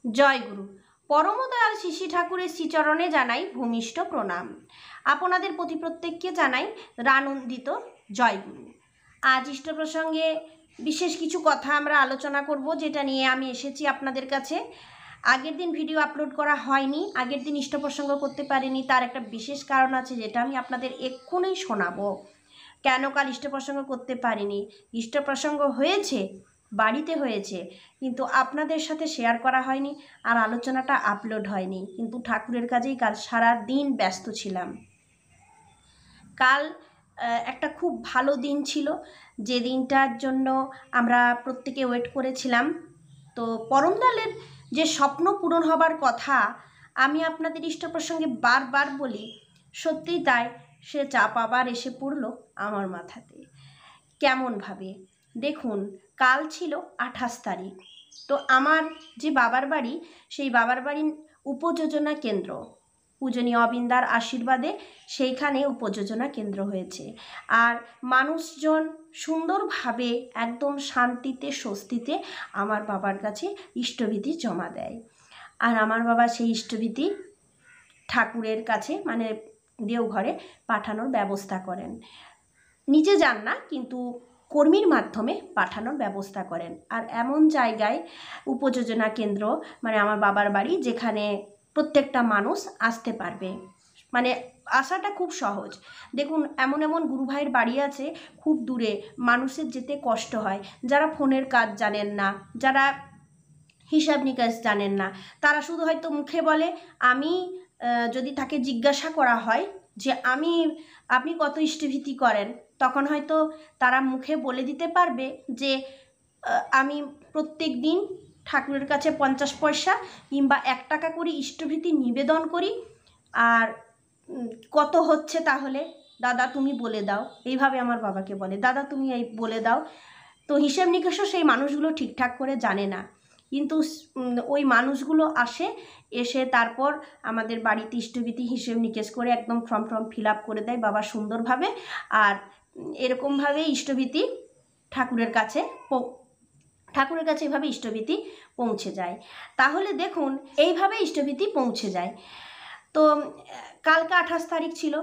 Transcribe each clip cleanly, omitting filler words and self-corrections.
জয় গুরু। পরমদয়াল শিশি ঠাকুরের শ্রীচরণে জানাই ভূমিষ্ঠ প্রণাম। আপনাদের প্রতি প্রত্যেককে জানাই রানন্দিত জয় গুরু। আজ ইষ্ট প্রসঙ্গে বিশেষ কিছু কথা আমরা আলোচনা করব, যেটা নিয়ে আমি এসেছি আপনাদের কাছে। আগের দিন ভিডিও আপলোড করা হয়নি, আগের দিন ইষ্ট প্রসঙ্গ করতে পারিনি, তার একটা বিশেষ কারণ আছে যেটা আমি আপনাদের এক্ষুনি শোনাবো। কেন কাল ইষ্ট প্রসঙ্গ করতে পারিনি? ইষ্ট প্রসঙ্গ হয়েছে, বাড়িতে হয়েছে, কিন্তু আপনাদের সাথে শেয়ার করা হয়নি আর আলোচনাটা আপলোড হয়নি। কিন্তু ঠাকুরের কাজেই কাল সারা দিন ব্যস্ত ছিলাম। কাল একটা খুব ভালো দিন ছিল, যে দিনটার জন্য আমরা প্রত্যেকে ওয়েট করেছিলাম। তো পরমদয়ালের যে স্বপ্ন পূরণ হবার কথা আমি আপনাদের ইষ্ট প্রসঙ্গে বারবার বলি, সত্যিই তাই, সে চাপ আবার এসে পড়ল আমার মাথাতে। কেমনভাবে দেখুন, কাল ছিল 28 তারিখ। তো আমার যে বাবার বাড়ি, সেই বাবার বাড়ির উপযোজনা কেন্দ্র, পূজনীয় অবিন্দার আশীর্বাদে সেইখানে উপযোজনা কেন্দ্র হয়েছে। আর মানুষজন সুন্দরভাবে একদম শান্তিতে স্বস্তিতে আমার বাবার কাছে ইষ্টভীতি জমা দেয়। আর আমার বাবা সেই ইষ্টভীতি ঠাকুরের কাছে মানে দেওঘরে পাঠানোর ব্যবস্থা করেন। নিজে যান না, কিন্তু কর্মীর মাধ্যমে পাঠানোর ব্যবস্থা করেন। আর এমন জায়গায় উপযোজনা কেন্দ্র, মানে আমার বাবার বাড়ি, যেখানে প্রত্যেকটা মানুষ আসতে পারবে, মানে আসাটা খুব সহজ। দেখুন, এমন এমন গুরু ভাইয়ের বাড়ি আছে খুব দূরে, মানুষের যেতে কষ্ট হয়। যারা ফোনের কাজ জানেন না, যারা হিসাব নিকাশ জানেন না, তারা শুধু হয়তো মুখে বলে। আমি যদি তাকে জিজ্ঞাসা করা হয় যে আপনি কত ইষ্টভীতি করেন, তখন হয়তো তারা মুখে বলে দিতে পারবে যে আমি প্রত্যেক দিন ঠাকুরের কাছে 50 পয়সা কিংবা 1 টাকা করে ইষ্টভীতি নিবেদন করি। আর কত হচ্ছে তাহলে দাদা তুমি বলে দাও, এইভাবে আমার বাবাকে বলে, দাদা তুমি এই বলে দাও। তো হিসেব নিকাশও সেই মানুষগুলো ঠিকঠাক করে জানে না, কিন্তু ওই মানুষগুলো এসে তারপর আমাদের বাড়িতে ইষ্টভীতি হিসেব নিকেশ করে একদম ফর্ম ফিল আপ করে দেয় বাবা সুন্দরভাবে। আর এরকমভাবে ইষ্টভীতি ঠাকুরের কাছে এভাবে ইষ্টভীতি পৌঁছে যায়। তাহলে দেখুন, এইভাবে ইষ্টভীতি পৌঁছে যায়। তো কালকে 28 তারিখ ছিল,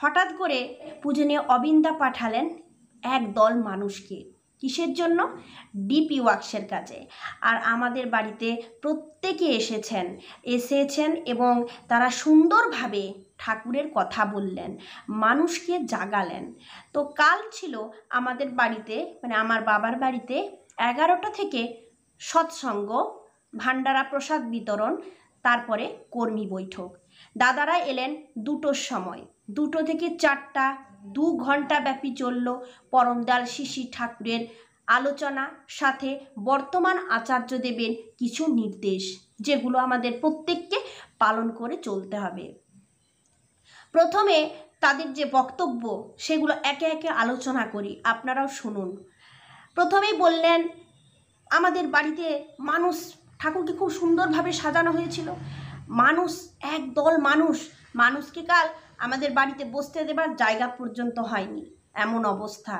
হঠাৎ করে পূজনীয় অবিন্দা পাঠালেন এক দল মানুষকে। কিসের জন্য? ডিপি ওয়ার্কসের কাজে। আর আমাদের বাড়িতে প্রত্যেকে এসেছেন এবং তারা সুন্দরভাবে ঠাকুরের কথা বললেন, মানুষকে জাগালেন। তো কাল ছিল আমাদের বাড়িতে, মানে আমার বাবার বাড়িতে 11টা থেকে সৎসঙ্গ, ভান্ডারা প্রসাদ বিতরণ, তারপরে কর্মী বৈঠক। দাদারা এলেন 2টোর সময়, 2টো থেকে 4টা, 2 ঘন্টা ব্যাপী চলল পরমদয়াল শিশি ঠাকুরের আলোচনা, সাথে বর্তমান আচার্যদেবের কিছু নির্দেশ, যেগুলো আমাদের প্রত্যেককে পালন করে চলতে হবে। প্রথমে তাদের যে বক্তব্য সেগুলো একে একে আলোচনা করি, আপনারাও শুনুন। প্রথমেই বললেন, আমাদের বাড়িতে ঠাকুরকে খুব সুন্দরভাবে সাজানো হয়েছিল। একদল মানুষকে কাল আমাদের বাড়িতে বসতে দেবার জায়গা পর্যন্ত হয়নি, এমন অবস্থা।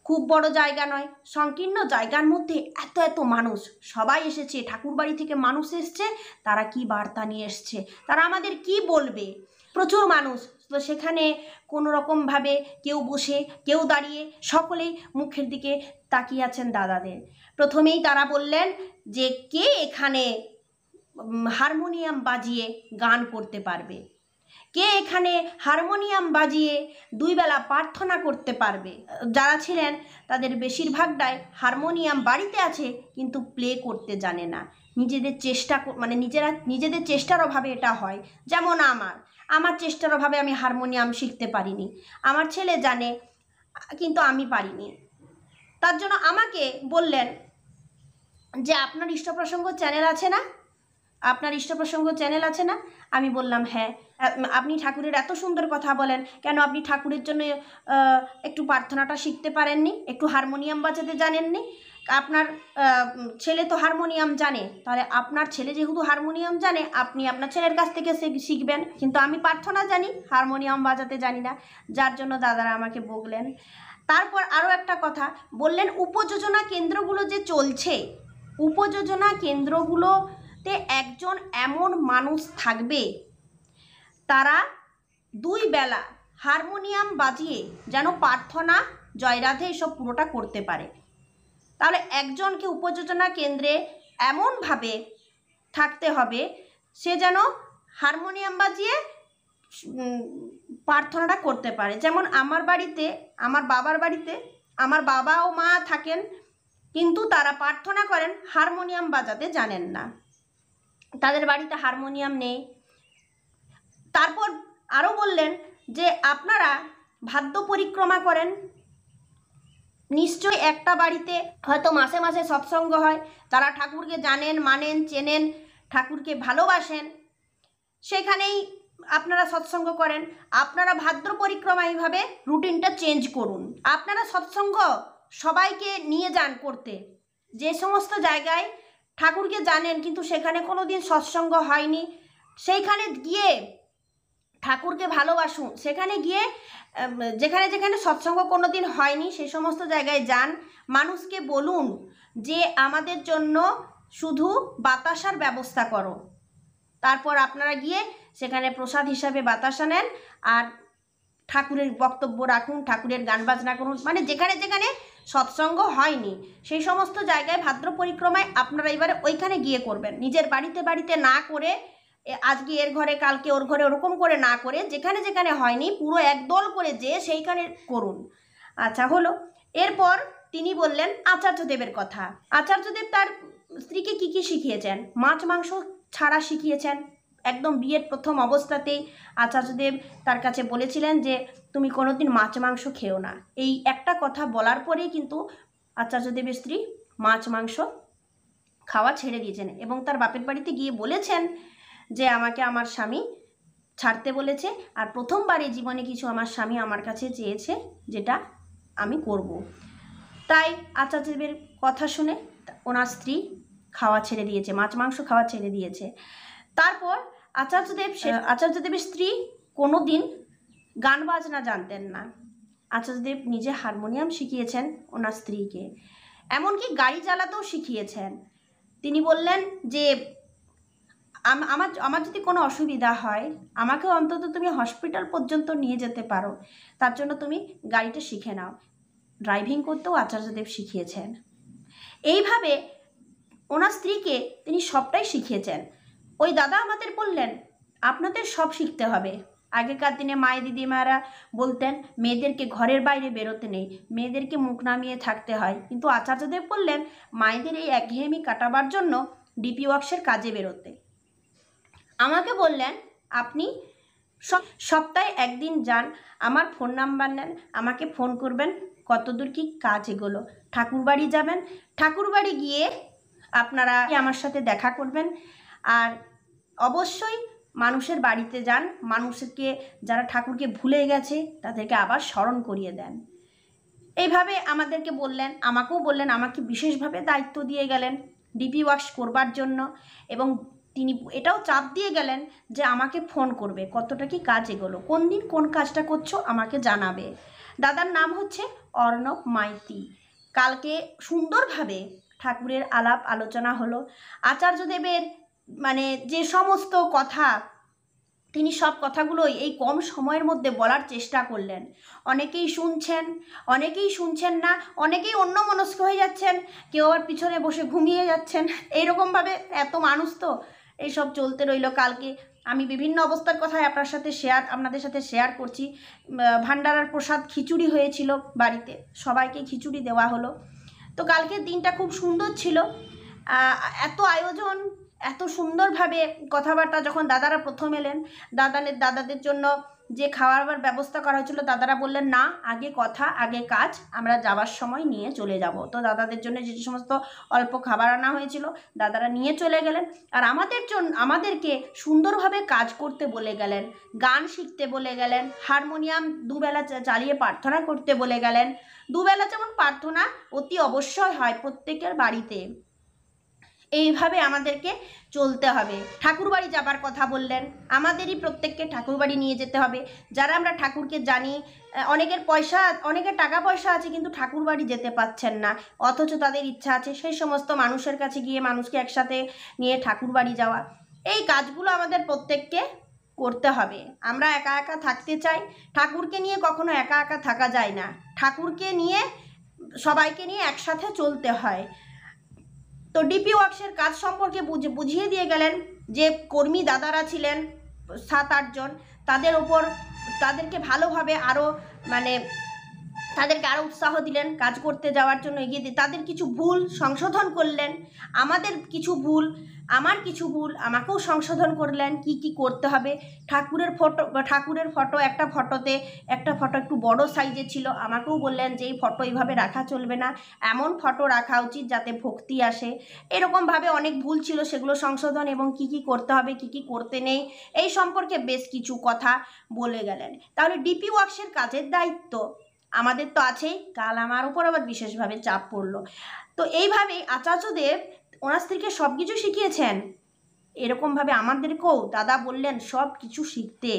খুব বড় জায়গা নয়, সংকীর্ণ জায়গার মধ্যে এত এত মানুষ, সবাই এসেছে, ঠাকুর বাড়ি থেকে মানুষ এসছে। তারা কি বার্তা নিয়ে এসছে, তারা আমাদের কি বলবে? প্রচুর মানুষ। তো সেখানে কোনো রকমভাবে কেউ বসে, কেউ দাঁড়িয়ে, সকলেই মুখের দিকে তাকিয়ে আছেন দাদাদের। প্রথমেই তারা বললেন যে কে এখানে হারমোনিয়াম বাজিয়ে গান করতে পারবে, কে এখানে হারমোনিয়াম বাজিয়ে 2 বেলা প্রার্থনা করতে পারবে। যারা ছিলেন তাদের বেশিরভাগটাই হারমোনিয়াম বাড়িতে আছে, কিন্তু প্লে করতে জানে না। নিজেদের চেষ্টার অভাবে এটা হয়। যেমন আমার চেষ্টার অভাবে আমি হারমোনিয়াম শিখতে পারিনি। আমার ছেলে জানে, কিন্তু আমি পারিনি। তার জন্য আমাকে বললেন যে আপনার ইষ্টপ্রসঙ্গ চ্যানেল আছে না? আমি বললাম হ্যাঁ। আপনি ঠাকুরের এত সুন্দর কথা বলেন, কেন আপনি ঠাকুরের জন্য একটু প্রার্থনাটা শিখতে পারেননি, একটু হারমোনিয়াম বাজাতে জানেননি? আপনার ছেলে তো হারমোনিয়াম জানে, তাহলে আপনার ছেলে যেহেতু হারমোনিয়াম জানে, আপনি আপনার ছেলের কাছ থেকে শিখবেন। কিন্তু আমি প্রার্থনা জানি, হারমোনিয়াম বাজাতে জানি না, যার জন্য দাদারা আমাকে বকলেন। তারপর আরও একটা কথা বললেন, উপযোজনা কেন্দ্রগুলো যে চলছে, উপযোজনা কেন্দ্রগুলো তে একজন এমন মানুষ থাকবে তারা 2 বেলা হারমোনিয়াম বাজিয়ে যেন প্রার্থনা, জয়রাধে এসব পুরোটা করতে পারে। তাহলে একজনকে উপযোজনা কেন্দ্রে এমনভাবে থাকতে হবে সে যেন হারমোনিয়াম বাজিয়ে প্রার্থনাটা করতে পারে। যেমন আমার বাড়িতে, আমার বাবার বাড়িতে আমার বাবা ও মা থাকেন, কিন্তু তারা প্রার্থনা করেন, হারমোনিয়াম বাজাতে জানেন না, তাদের বাড়িতে হারমোনিয়াম নেই। তারপর আরও বললেন যে আপনারা ভাদ্য পরিক্রমা করেন, নিশ্চয়ই একটা বাড়িতে হয়তো মাসে মাসে সৎসঙ্গ হয়, তারা ঠাকুরকে জানেন, মানেন, চেনেন, ঠাকুরকে ভালোবাসেন, সেখানেই আপনারা সৎসঙ্গ করেন। আপনারা ভাদ্র পরিক্রমা এইভাবে রুটিনটা চেঞ্জ করুন। আপনারা সৎসঙ্গ সবাইকে নিয়ে যান করতে, যে সমস্ত জায়গায় ঠাকুরকে জানেন কিন্তু সেখানে কোনো দিন সৎসঙ্গ হয়নি, সেইখানে গিয়ে ঠাকুরকে ভালোবাসুন। সেখানে গিয়ে যেখানে যেখানে সৎসঙ্গ কোনো দিন হয়নি সেই সমস্ত জায়গায় যান, মানুষকে বলুন যে আমাদের জন্য শুধু বাতাসার ব্যবস্থা করো। তারপর আপনারা গিয়ে সেখানে প্রসাদ হিসাবে বাতাসা নেন আর ঠাকুরের বক্তব্য রাখুন, ঠাকুরের গান বাজনা করুন। মানে যেখানে যেখানে সৎসঙ্গ হয়নি সেই সমস্ত জায়গায় ভাদ্র পরিক্রমায় আপনারা এবারে ওইখানে গিয়ে করবেন, নিজের বাড়িতে বাড়িতে না করে, আজকে এর ঘরে কালকে ওর ঘরে ওরকম করে না করে, যেখানে যেখানে হয়নি পুরো একদল করে যে সেইখানে করুন। আচ্ছা হলো। এরপর তিনি বললেন আচার্যদেবের কথা। আচার্যদেব তার স্ত্রীকে কি কি শিখিয়েছেন? মাছ মাংস ছাড়া শিখিয়েছেন। একদম বিয়ের প্রথম অবস্থাতেই আচার্যদেব তার কাছে বলেছিলেন যে তুমি কোনোদিন মাছ মাংস খেও না। এই একটা কথা বলার পরেই কিন্তু আচার্যদেবের স্ত্রী মাছ মাংস খাওয়া ছেড়ে দিয়েছেন এবং তার বাপের বাড়িতে গিয়ে বলেছেন যে আমাকে আমার স্বামী ছাড়তে বলেছে, আর প্রথমবারই জীবনে কিছু আমার স্বামী আমার কাছে চেয়েছে যেটা আমি করব। তাই আচার্যদেবের কথা শুনে ওনার স্ত্রী খাওয়া ছেড়ে দিয়েছে, মাছ মাংস খাওয়া ছেড়ে দিয়েছে। তারপর আচার্যদেবের স্ত্রী কোনো দিন গান বাজনা জানতেন না। আচার্যদেব নিজে হারমোনিয়াম শিখিয়েছেন ওনার স্ত্রীকে, এমনকি গাড়ি চালাতেও শিখিয়েছেন। তিনি বললেন যে আমার যদি কোনো অসুবিধা হয় আমাকে অন্তত তুমি হসপিটাল পর্যন্ত নিয়ে যেতে পারো, তার জন্য তুমি গাড়িটা শিখে নাও। ড্রাইভিং করতেও আচার্যদেব শিখিয়েছেন। এইভাবে ওনার স্ত্রীকে তিনি সবটাই শিখিয়েছেন। ওই দাদা আমাদের বললেন আপনাদের সব শিখতে হবে। আগেকার দিনে মায়ের দিদিমারা বলতেন মেয়েদেরকে ঘরের বাইরে বেরোতে নেই, মেয়েদেরকে মুখ নামিয়ে থাকতে হয়, কিন্তু আচার্যদেব বললেন মায়েদের এই একঘেয়েমি কাটাবার জন্য ডিপি ওয়ার্কসের কাজে বেরোতে। আমাকে বললেন আপনি সপ্তাহে একদিন যান, আমার ফোন নাম্বার নেন, আমাকে ফোন করবেন কতদূর কি কাজ এগোলো। ঠাকুরবাড়ি যাবেন, ঠাকুরবাড়ি গিয়ে আপনারা আমার সাথে দেখা করবেন, আর অবশ্যই মানুষের বাড়িতে যান, মানুষকে যারা ঠাকুরকে ভুলে গেছে তাদেরকে আবার স্মরণ করিয়ে দেন। এইভাবে আমাদেরকে বললেন, আমাকেও বললেন, আমাকে বিশেষভাবে দায়িত্ব দিয়ে গেলেন ডিপি ওয়ার্কস করবার জন্য, এবং তিনি এটাও চাপ দিয়ে গেলেন যে আমাকে ফোন করবে কতটা কি কাজ এগোলো, কোন দিন কোন কাজটা করছো আমাকে জানাবে। দাদার নাম হচ্ছে অর্ণব মাইতি। কালকে সুন্দরভাবে ঠাকুরের আলাপ আলোচনা হলো। আচার্যদেবের মানে যে সমস্ত কথা তিনি সব কথাগুলোই এই কম সময়ের মধ্যে বলার চেষ্টা করলেন। অনেকেই শুনছেন না, অনেকেই অন্যমনস্ক হয়ে যাচ্ছেন, কেউ আর পিছনে বসে ঘুমিয়ে যাচ্ছেন। এইরকমভাবে এত মানুষ তো এইসব চলতে রইল। কালকে আমি বিভিন্ন অবস্থার কথাই আপনাদের সাথে শেয়ার করছি। ভান্ডারার প্রসাদ খিচুড়ি হয়েছিল বাড়িতে, সবাইকে খিচুড়ি দেওয়া হলো। তো কালকের দিনটা খুব সুন্দর ছিল। এত আয়োজন, এত সুন্দরভাবে কথাবার্তা। যখন দাদারা প্রথম এলেন, দাদাদের জন্য যে খাওয়ার ব্যবস্থা করা হয়েছিল, দাদারা বললেন না, আগে কথা আগে কাজ, আমরা যাওয়ার সময় নিয়ে চলে যাব। তো দাদাদের জন্য যে সমস্ত অল্প খাবার আনা হয়েছিল দাদারা নিয়ে চলে গেলেন, আর আমাদেরকে সুন্দরভাবে কাজ করতে বলে গেলেন, গান শিখতে বলে গেলেন, হারমোনিয়াম দুবেলা চালিয়ে প্রার্থনা করতে বলে গেলেন। দুবেলা যেমন প্রার্থনা অতি অবশ্যই হয় প্রত্যেকের বাড়িতে, এইভাবে আমাদেরকে চলতে হবে। ঠাকুরবাড়ি যাবার কথা বললেন, আমাদেরই প্রত্যেককে ঠাকুরবাড়ি নিয়ে যেতে হবে। যারা আমরা ঠাকুরকে জানি, অনেকের টাকা পয়সা আছে কিন্তু ঠাকুরবাড়ি যেতে পারছেন না, অথচ তাদের ইচ্ছা আছে সেই সমস্ত মানুষের কাছে গিয়ে মানুষকে একসাথে নিয়ে ঠাকুরবাড়ি যাওয়া। এই কাজগুলো আমাদের প্রত্যেককে করতে হবে। আমরা একা একা থাকতে চাই, ঠাকুরকে নিয়ে কখনো একা একা থাকা যায় না। ঠাকুরকে নিয়ে সবাইকে নিয়ে একসাথে চলতে হয়। তো ডিপি ওয়ার্কসের কাজ সম্পর্কে বুঝিয়ে দিয়ে গেলেন। যে কর্মী দাদারা ছিলেন 7-8 জন, তাদেরকে ভালোভাবে আরও তাদেরকে আরও উৎসাহ দিলেন কাজ করতে যাওয়ার জন্য, এগিয়ে দিয়ে তাদের কিছু ভুল সংশোধন করলেন। আমার কিছু ভুল আমাকেও সংশোধন করলেন, কি করতে হবে। ঠাকুরের ফটো একটা ফটো একটু বড় সাইজে ছিল, আমাকেও বললেন যে এই ফটো এইভাবে রাখা চলবে না, এমন ফটো রাখা উচিত যাতে ভক্তি আসে। এরকমভাবে অনেক ভুল ছিল, সেগুলো সংশোধন এবং কি করতে হবে কি করতে নেই এই সম্পর্কে বেশ কিছু কথা বলে গেলেন। তাহলে ডিপি ওয়ার্কসের কাজের দায়িত্ব আমাদের তো আছেই, কাল আমার উপর আবার বিশেষভাবে চাপ পড়লো। তো এইভাবেই আচার্যদেব ওনার স্ত্রীকে সব কিছু শিখিয়েছেন। এরকমভাবে আমাদেরকেও দাদা বললেন সব কিছু শিখতে,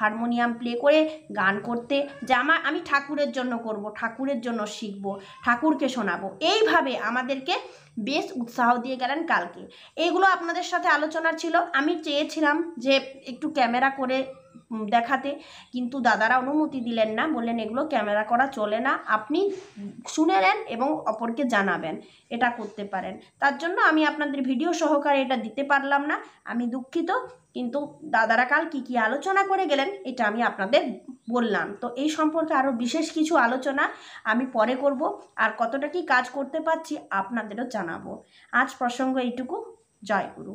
হারমোনিয়াম প্লে করে গান করতে, যে আমি ঠাকুরের জন্য করব, ঠাকুরের জন্য শিখব, ঠাকুরকে শোনাবো। এইভাবে আমাদেরকে বেশ উৎসাহ দিয়ে গেলেন কালকে। এইগুলো আপনাদের সাথে আলোচনার ছিল। আমি চেয়েছিলাম যে একটু ক্যামেরা করে দেখাতে, কিন্তু দাদারা অনুমতি দিলেন না, বললেন এগুলো ক্যামেরা করা চলে না, আপনি শুনে নেন এবং অপরকে জানাবেন, এটা করতে পারেন। তার জন্য আমি আপনাদের ভিডিও সহকারে এটা দিতে পারলাম না, আমি দুঃখিত। কিন্তু দাদারা কাল কি আলোচনা করে গেলেন এটা আমি আপনাদের বললাম। তো এই সম্পর্কে আরও বিশেষ কিছু আলোচনা আমি পরে করব, আর কতটা কি কাজ করতে পারছি আপনাদেরও জানাবো। আজ প্রসঙ্গ এইটুকু। জয় গুরু।